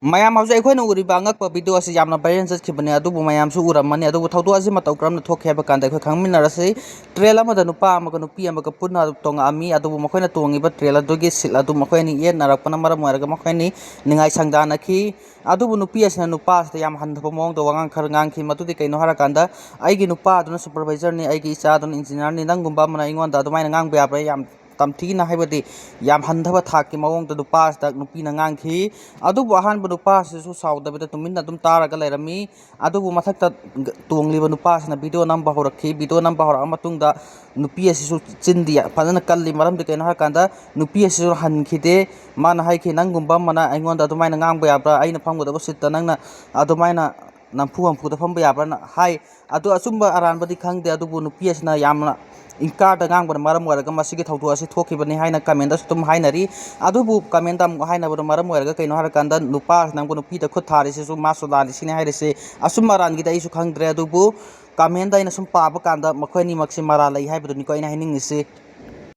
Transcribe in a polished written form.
mayam hause akhoi na uri ba ngak pa video asi yamna viral chatkhibani adubu mayam su uramani adubu thawdo asi matau kram na thokhe ba kanda akhoi khangminarase trail ama da nupa ama ga nupi ama ga punna tonga ami adubu makhoi na tongi ba trail adugi sil adu makhoi ni yen narakpana maram waraga makhoi ni ningai sangdana khi adubu nupi asina nupa asta yam handhapa mong do wangang khar ngang khi matudi kaino hara kanda aigi nupa aduna supervisor ni aigi icha aduna engineer ni nangumba mana ingon da adumai ngang ba yapra yam tamthi na haibadi yam handhaba thak ki mawong da nupa asta nupi na ngang khi adubu ahan bu nupa su saudabida tuminna dum taraga lairami adubu mathakta tongliba nupa asina video namba horakhi video namba hora amatungda nupi asisu chindi fadana kalli maram de kaino hakanda nupi asisu hankhide mana haikhi nangumba mana aingonda adumaina ngangba yabra aina phamgodaba sitta nangna adumaina nampu ampuda phamba yabra na hai adu asumba aranbadi khangde adubu nupi asina yamna ingkada ngangbana maram waraga masigi thawdu asi thokibani haina comment tum hainari adubu comment am haina bur maram waraga kaino harakanda nupa nangbu nupi da khut thari se su masu dali sine hairese asum maran gida isu khangdre adubu comment da ina sum pa ba kanda makhoi ni maksi mara lai haibadu ni ko ina haining ise